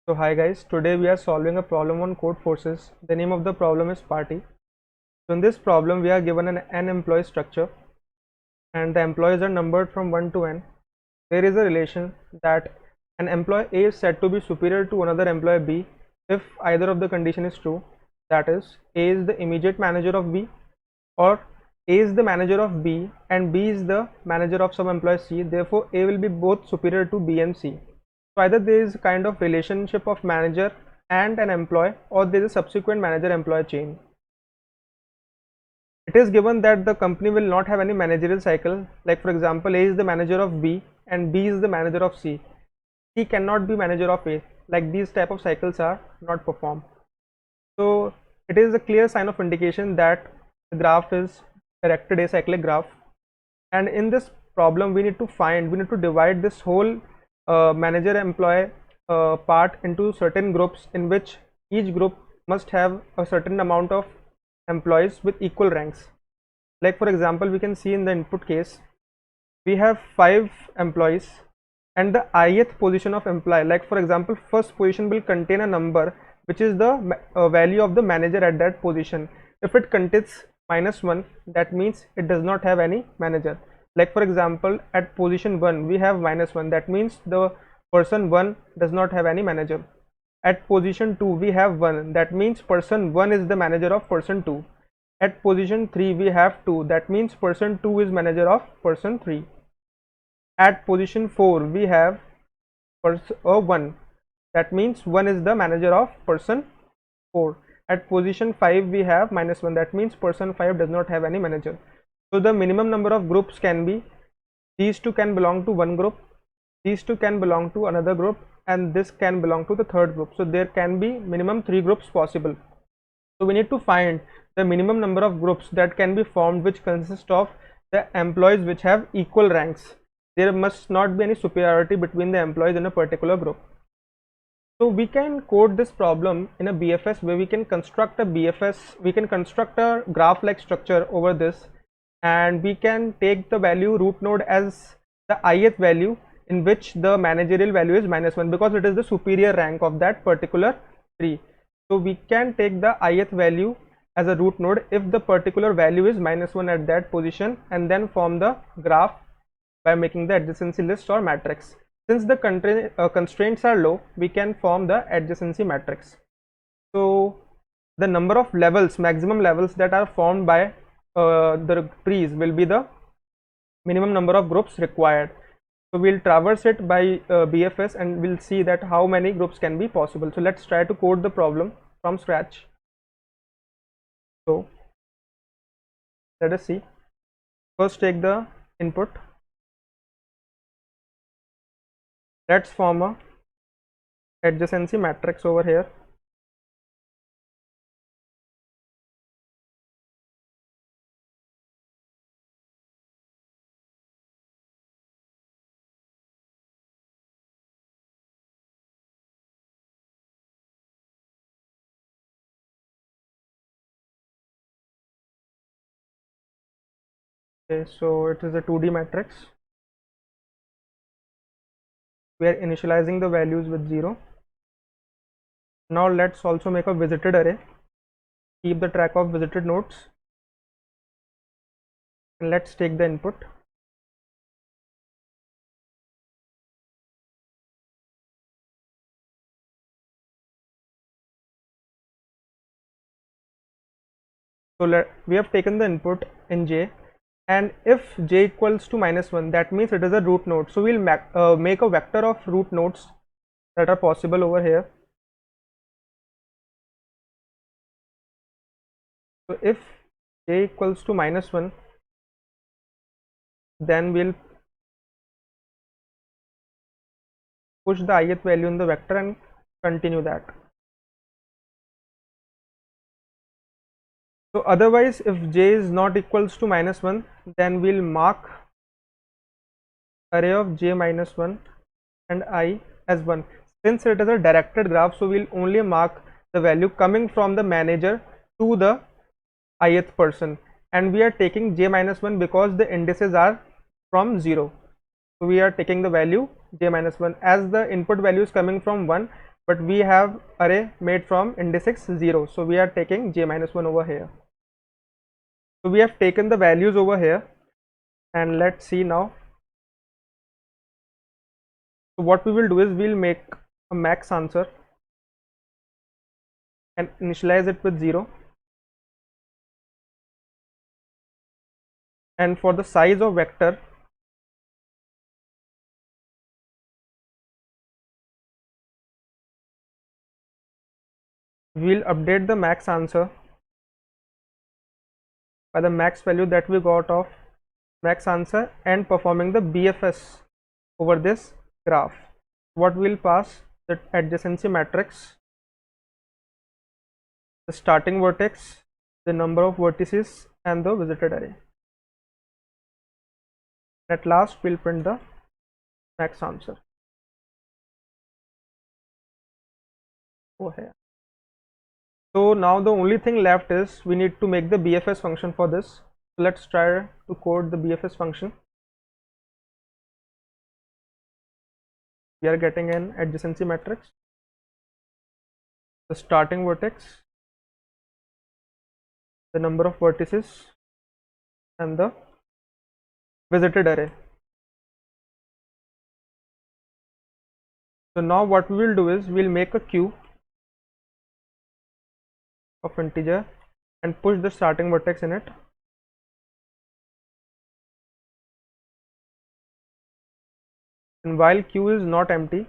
So hi guys, today we are solving a problem on Codeforces. The name of the problem is party. So in this problem we are given an n employee structure and the employees are numbered from 1 to n. There is a relation that an employee A is said to be superior to another employee B if either of the condition is true. That is, A is the immediate manager of B, or A is the manager of B and B is the manager of some employee C. Therefore A will be both superior to B and C. So either there is a kind of relationship of manager and an employee, or there is a subsequent manager employee chain. It is given that the company will not have any managerial cycle, like for example A is the manager of B and B is the manager of C. C cannot be manager of A, like these type of cycles are not performed. So it is a clear sign of indication that the graph is directed acyclic graph, and in this problem we need to divide this whole manager employee part into certain groups, in which each group must have a certain amount of employees with equal ranks. Like for example, we can see in the input case we have 5 employees and the ith position of employee, like for example first position will contain a number which is the value of the manager at that position. If it contains -1, that means it does not have any manager. Like for example at position 1 we have -1, that means the person 1 does not have any manager. At position 2 we have 1, that means person 1 is the manager of person 2. At position 3 we have 2, that means person 2 is manager of person 3. At position 4 we have 1, that means 1 is the manager of person 4. At position 5 we have -1, that means person 5 does not have any manager. So the minimum number of groups can be, these two can belong to one group, these two can belong to another group, and this can belong to the third group. So there can be minimum 3 groups possible. So we need to find the minimum number of groups that can be formed, which consist of the employees which have equal ranks. There must not be any superiority between the employees in a particular group. So we can code this problem in a BFS where we can construct a graph like structure over this, and we can take the value root node as the ith value, in which the managerial value is -1 because it is the superior rank of that particular tree. So we can take the ith value as a root node if the particular value is -1 at that position, and then form the graph by making the adjacency list or matrix. Since the constraints are low, we can form the adjacency matrix. So the number of levels, maximum levels that are formed by the trees will be the minimum number of groups required. So we'll traverse it by BFS and we'll see that how many groups can be possible. So let's try to code the problem from scratch. So let us see. First take the input. Let's form a adjacency matrix over here. Okay, so it is a 2D matrix. We are initializing the values with 0. Now let's also make a visited array. Keep the track of visited nodes. And let's take the input. So we have taken the input in J, and if J equals to -1, that means it is a root node. So we'll make a vector of root nodes that are possible over here. So if J equals to -1, then we'll push the ith value in the vector and continue that. So otherwise, if J is not equals to -1, then we'll mark array of J -1 and I as 1. Since it is a directed graph, so we'll only mark the value coming from the manager to the ith person, and we are taking J -1 because the indices are from 0. So we are taking the value J -1 as the input value is coming from 1, but we have array made from index 0, so we are taking j minus 1 over here. So we have taken the values over here, and let's see now. So what we will do is we'll make a max answer and initialize it with 0, and for the size of vector, we'll update the max answer by the max value that we got of max answer and performing the BFS over this graph. What we'll pass, the adjacency matrix, the starting vertex, the number of vertices, and the visited array. At last we'll print the max answer over here. So now the only thing left is we need to make the BFS function for this. So let's try to code the BFS function. We are getting an adjacency matrix, the starting vertex, the number of vertices, and the visited array. So now what we will do is we'll make a queue of integer and push the starting vertex in it. And while queue is not empty,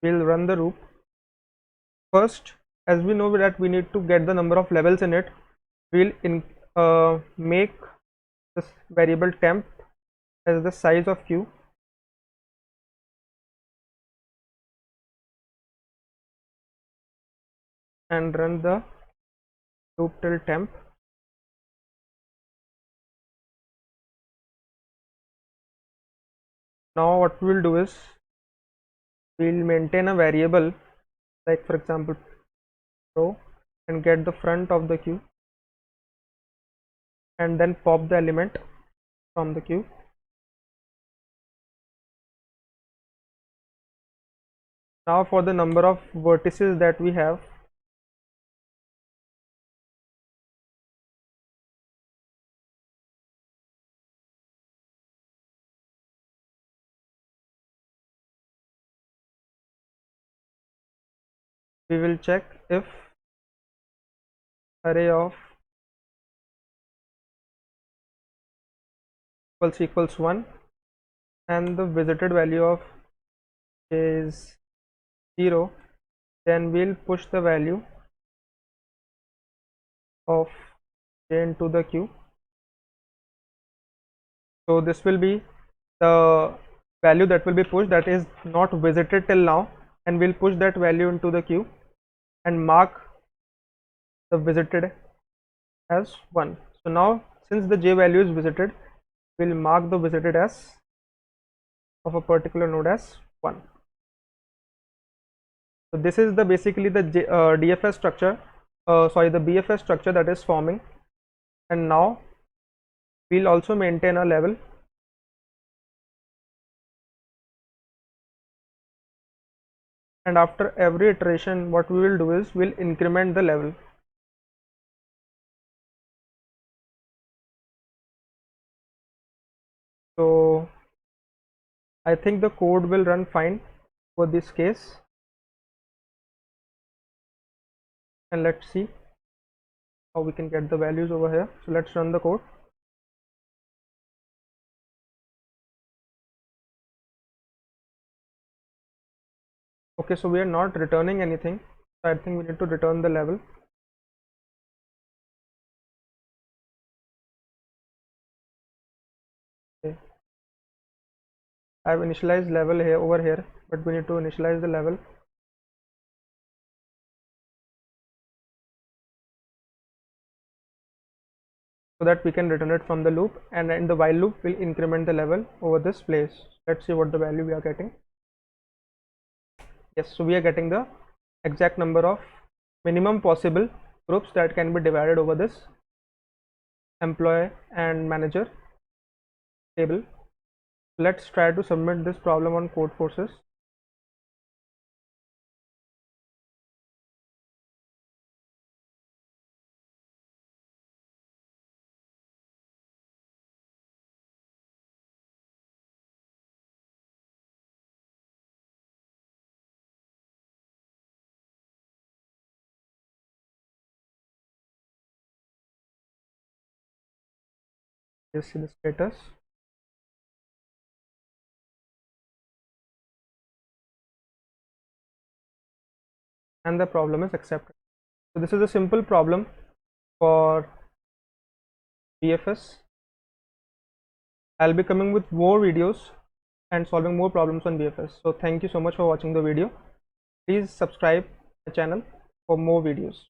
we'll run the loop. First, as we know that we need to get the number of levels in it, we'll make this variable temp as the size of queue, and run the loop till temp. Now what we will do is we'll maintain a variable, like for example row, and get the front of the queue, and then pop the element from the queue. Now for the number of vertices that we have, we will check if array of equals 1 and the visited value of is 0, then we'll push the value of j into the queue. So this will be the value that will be pushed, that is not visited till now, and we'll push that value into the queue and mark the visited as 1. So now since the j value is visited, we'll mark the visited as of a particular node as 1. So this is the basically the DFS structure, the BFS structure that is forming. And now we'll also maintain a level, and after every iteration what we will do is we'll increment the level. So I think the code will run fine for this case, and let's see how we can get the values over here. So let's run the code. Okay, so we are not returning anything, so I think we need to return the level. Okay, I have initialized level here over here, but we need to initialize the level. So that we can return it from the loop, and in the while loop we'll increment the level over this place. Let's see what the value we are getting. Yes, so we are getting the exact number of minimum possible groups that can be divided over this employee and manager table. Let's try to submit this problem on Codeforces. Just see the status. And the problem is accepted. So this is a simple problem for BFS. I'll be coming with more videos and solving more problems on BFS. So thank you so much for watching the video. Please subscribe the channel for more videos.